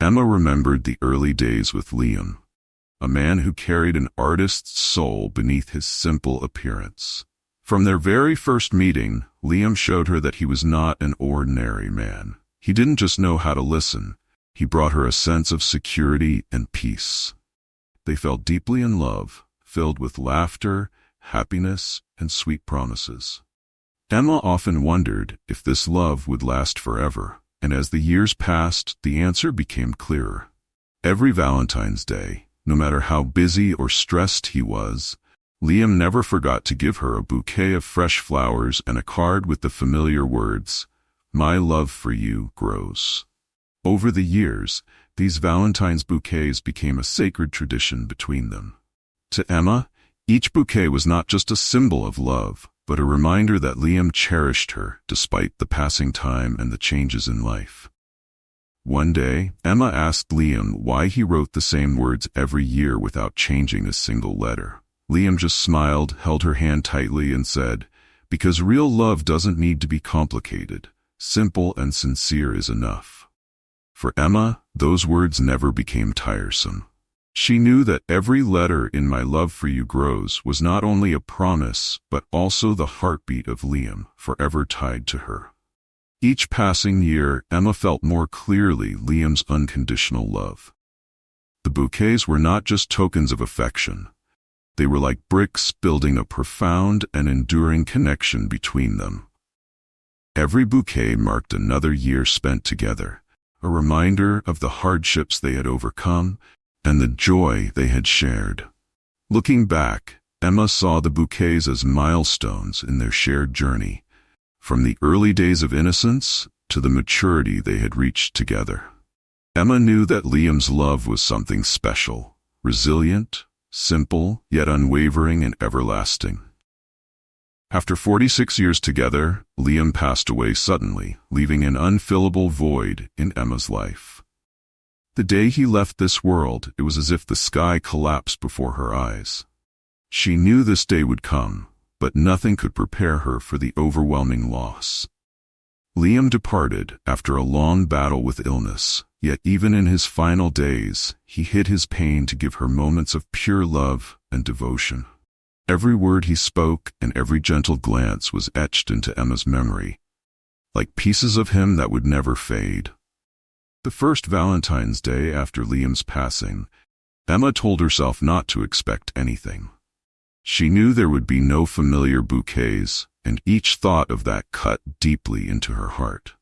Emma remembered the early days with Liam, a man who carried an artist's soul beneath his simple appearance. From their very first meeting, Liam showed her that he was not an ordinary man. He didn't just know how to listen, he brought her a sense of security and peace. They fell deeply in love, filled with laughter, happiness, and sweet promises. Emma often wondered if this love would last forever, and as the years passed, the answer became clearer. Every Valentine's Day, no matter how busy or stressed he was, Liam never forgot to give her a bouquet of fresh flowers and a card with the familiar words, "My love for you grows." Over the years, these Valentine's bouquets became a sacred tradition between them. To Emma, each bouquet was not just a symbol of love, but a reminder that Liam cherished her despite the passing time and the changes in life. One day, Emma asked Liam why he wrote the same words every year without changing a single letter. Liam just smiled, held her hand tightly, and said, "Because real love doesn't need to be complicated. Simple and sincere is enough." For Emma, those words never became tiresome. She knew that every letter in "My Love for You Grows" was not only a promise, but also the heartbeat of Liam, forever tied to her. Each passing year, Emma felt more clearly Liam's unconditional love. The bouquets were not just tokens of affection. They were like bricks building a profound and enduring connection between them. Every bouquet marked another year spent together, a reminder of the hardships they had overcome and the joy they had shared. Looking back, Emma saw the bouquets as milestones in their shared journey, from the early days of innocence to the maturity they had reached together. Emma knew that Liam's love was something special, resilient, simple, yet unwavering and everlasting. After 46 years together, Liam passed away suddenly, leaving an unfillable void in Emma's life. The day he left this world, it was as if the sky collapsed before her eyes. She knew this day would come, but nothing could prepare her for the overwhelming loss. Liam departed after a long battle with illness, yet even in his final days, he hid his pain to give her moments of pure love and devotion. Every word he spoke and every gentle glance was etched into Emma's memory, like pieces of him that would never fade. The first Valentine's Day after Liam's passing, Emma told herself not to expect anything. She knew there would be no familiar bouquets, and each thought of that cut deeply into her heart.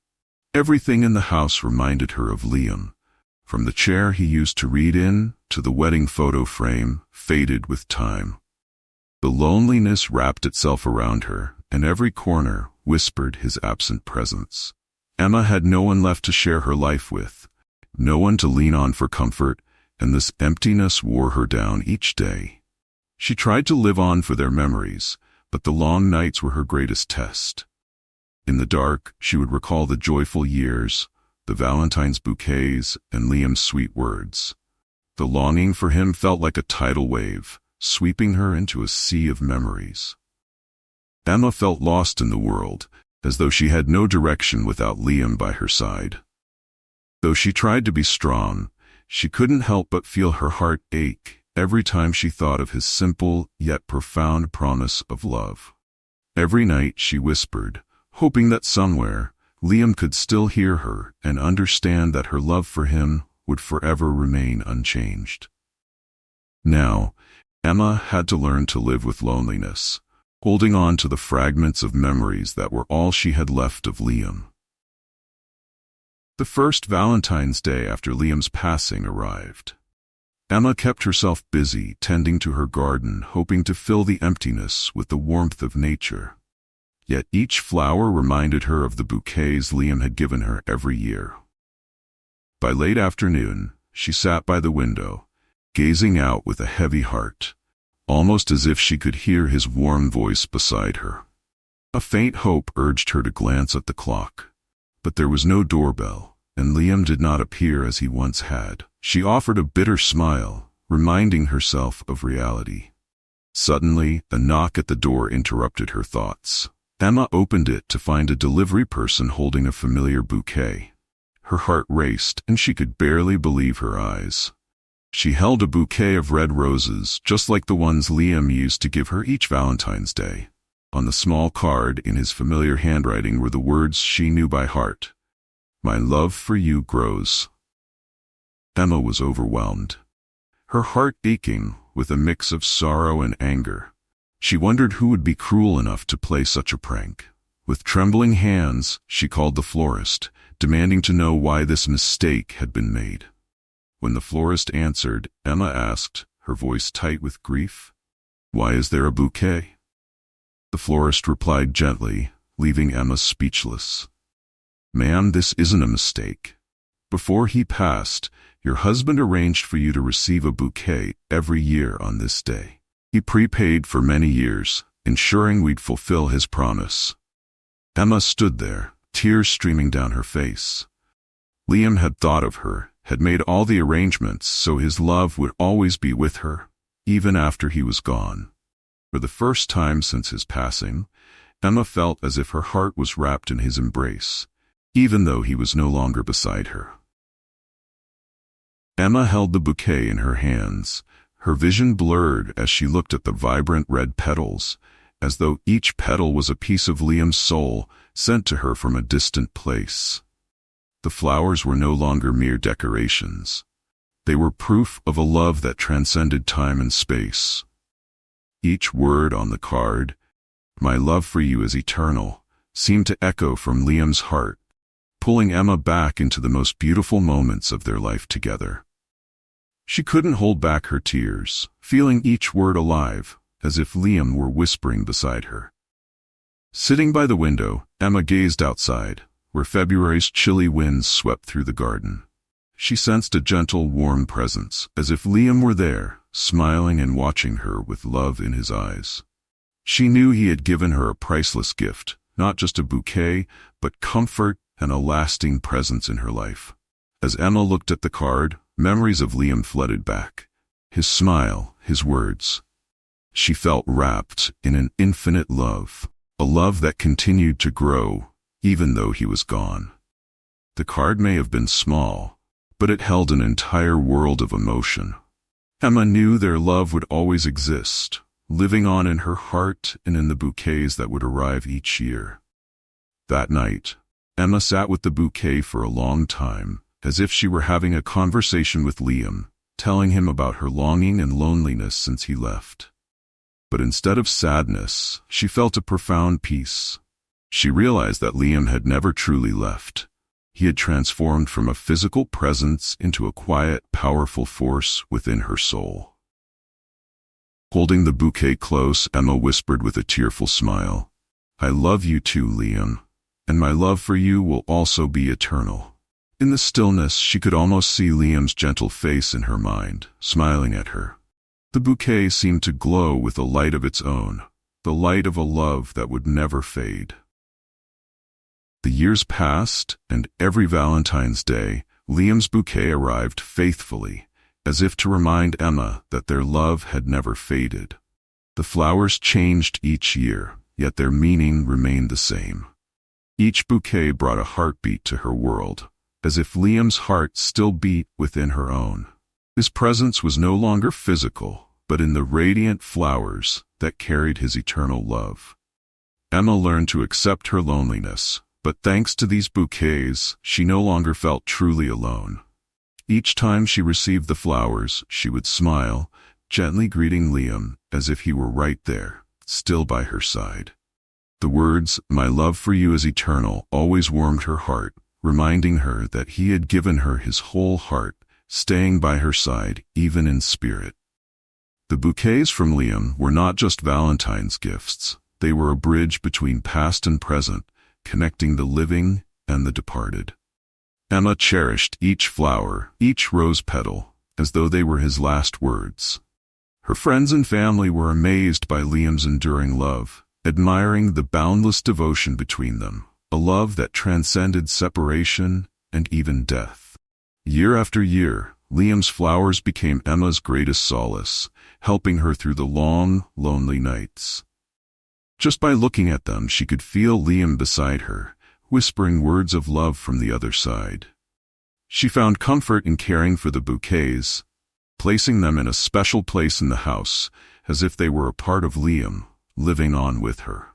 Everything in the house reminded her of Liam, from the chair he used to read in to the wedding photo frame, faded with time. The loneliness wrapped itself around her, and every corner whispered his absent presence. Emma had no one left to share her life with, no one to lean on for comfort, and this emptiness wore her down each day. She tried to live on for their memories, but the long nights were her greatest test. In the dark, she would recall the joyful years, the Valentine's bouquets, and Liam's sweet words. The longing for him felt like a tidal wave, sweeping her into a sea of memories. Emma felt lost in the world, as though she had no direction without Liam by her side. Though she tried to be strong, she couldn't help but feel her heart ache every time she thought of his simple yet profound promise of love. Every night she whispered, hoping that somewhere Liam could still hear her and understand that her love for him would forever remain unchanged. Now, Emma had to learn to live with loneliness, holding on to the fragments of memories that were all she had left of Liam. The first Valentine's Day after Liam's passing arrived. Emma kept herself busy tending to her garden, hoping to fill the emptiness with the warmth of nature. Yet each flower reminded her of the bouquets Liam had given her every year. By late afternoon, she sat by the window, gazing out with a heavy heart, almost as if she could hear his warm voice beside her. A faint hope urged her to glance at the clock, but there was no doorbell, and Liam did not appear as he once had. She offered a bitter smile, reminding herself of reality. Suddenly, a knock at the door interrupted her thoughts. Emma opened it to find a delivery person holding a familiar bouquet. her heart raced, and she could barely believe her eyes. She held a bouquet of red roses, just like the ones Liam used to give her each Valentine's Day. On the small card, in his familiar handwriting, were the words she knew by heart. "My love for you grows." Emma was overwhelmed, her heart aching with a mix of sorrow and anger. She wondered who would be cruel enough to play such a prank. With trembling hands, she called the florist, demanding to know why this mistake had been made. When the florist answered, Emma asked, her voice tight with grief, "Why is there a bouquet?" The florist replied gently, leaving Emma speechless. "Ma'am, this isn't a mistake. Before he passed, your husband arranged for you to receive a bouquet every year on this day. He prepaid for many years, ensuring we'd fulfill his promise." Emma stood there, tears streaming down her face. Liam had thought of her, had made all the arrangements so his love would always be with her, even after he was gone. For the first time since his passing, Emma felt as if her heart was wrapped in his embrace, even though he was no longer beside her. Emma held the bouquet in her hands, her vision blurred as she looked at the vibrant red petals, as though each petal was a piece of Liam's soul sent to her from a distant place. The flowers were no longer mere decorations. They were proof of a love that transcended time and space. Each word on the card, "My love for you is eternal," seemed to echo from Liam's heart, pulling Emma back into the most beautiful moments of their life together. She couldn't hold back her tears, feeling each word alive, as if Liam were whispering beside her. Sitting by the window, Emma gazed outside, where February's chilly winds swept through the garden. She sensed a gentle, warm presence, as if Liam were there, smiling and watching her with love in his eyes. She knew he had given her a priceless gift, not just a bouquet, but comfort and a lasting presence in her life. As Emma looked at the card, memories of Liam flooded back. His smile, his words. She felt wrapped in an infinite love, a love that continued to grow, even though he was gone. The card may have been small, but it held an entire world of emotion. Emma knew their love would always exist, living on in her heart and in the bouquets that would arrive each year. That night, Emma sat with the bouquet for a long time, as if she were having a conversation with Liam, telling him about her longing and loneliness since he left. But instead of sadness, she felt a profound peace. She realized that Liam had never truly left. He had transformed from a physical presence into a quiet, powerful force within her soul. Holding the bouquet close, Emma whispered with a tearful smile, "I love you too, Liam, and my love for you will also be eternal." In the stillness, she could almost see Liam's gentle face in her mind, smiling at her. The bouquet seemed to glow with a light of its own, the light of a love that would never fade. The years passed, and every Valentine's Day, Liam's bouquet arrived faithfully, as if to remind Emma that their love had never faded. The flowers changed each year, yet their meaning remained the same. Each bouquet brought a heartbeat to her world, as if Liam's heart still beat within her own. His presence was no longer physical, but in the radiant flowers that carried his eternal love. Emma learned to accept her loneliness, but thanks to these bouquets, she no longer felt truly alone. Each time she received the flowers, she would smile, gently greeting Liam as if he were right there, still by her side. The words, "My love for you is eternal," always warmed her heart, reminding her that he had given her his whole heart, staying by her side even in spirit. The bouquets from Liam were not just Valentine's gifts, they were a bridge between past and present, connecting the living and the departed. Emma cherished each flower, each rose petal, as though they were his last words. Her friends and family were amazed by Liam's enduring love, admiring the boundless devotion between them, a love that transcended separation and even death. Year after year, Liam's flowers became Emma's greatest solace, helping her through the long, lonely nights. Just by looking at them, she could feel Liam beside her, whispering words of love from the other side. She found comfort in caring for the bouquets, placing them in a special place in the house, as if they were a part of Liam, living on with her.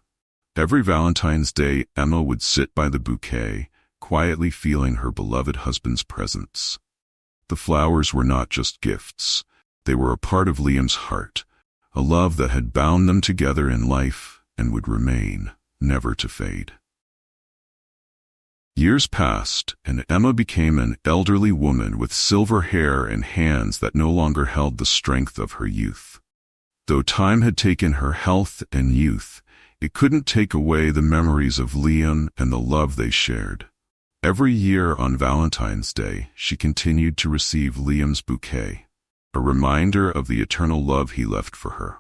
Every Valentine's Day, Emma would sit by the bouquet, quietly feeling her beloved husband's presence. The flowers were not just gifts. They were a part of Liam's heart, a love that had bound them together in life and would remain, never to fade. Years passed, and Emma became an elderly woman with silver hair and hands that no longer held the strength of her youth. Though time had taken her health and youth, it couldn't take away the memories of Liam and the love they shared. Every year on Valentine's Day, she continued to receive Liam's bouquet, a reminder of the eternal love he left for her.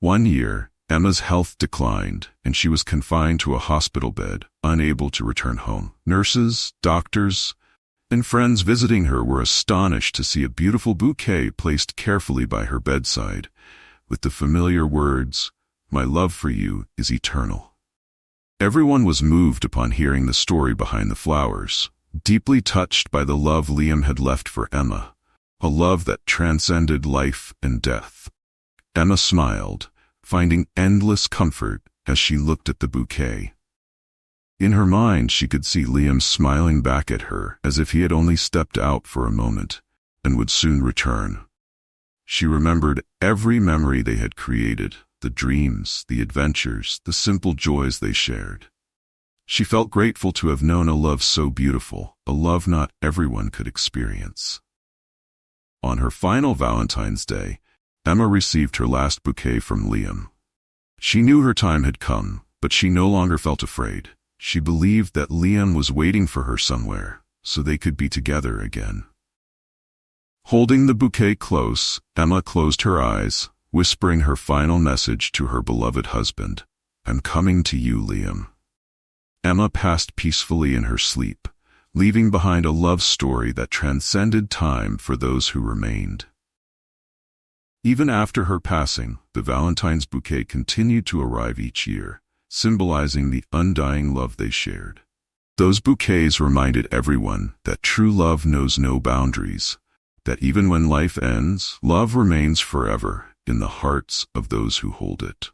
One year, Emma's health declined, and she was confined to a hospital bed, unable to return home. Nurses, doctors, and friends visiting her were astonished to see a beautiful bouquet placed carefully by her bedside, with the familiar words, "My love for you is eternal." Everyone was moved upon hearing the story behind the flowers, deeply touched by the love Liam had left for Emma, a love that transcended life and death. Emma smiled, finding endless comfort as she looked at the bouquet. In her mind, she could see Liam smiling back at her as if he had only stepped out for a moment and would soon return. She remembered every memory they had created, the dreams, the adventures, the simple joys they shared. She felt grateful to have known a love so beautiful, a love not everyone could experience. On her final Valentine's Day, Emma received her last bouquet from Liam. She knew her time had come, but she no longer felt afraid. She believed that Liam was waiting for her somewhere, so they could be together again. Holding the bouquet close, Emma closed her eyes, whispering her final message to her beloved husband, "I'm coming to you, Liam." Emma passed peacefully in her sleep, leaving behind a love story that transcended time for those who remained. Even after her passing, the Valentine's bouquet continued to arrive each year, symbolizing the undying love they shared. Those bouquets reminded everyone that true love knows no boundaries, that even when life ends, love remains forever in the hearts of those who hold it.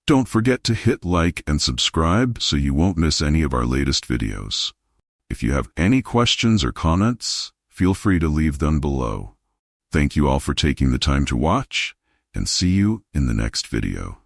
Don't forget to hit like and subscribe so you won't miss any of our latest videos. If you have any questions or comments, feel free to leave them below. Thank you all for taking the time to watch, and see you in the next video.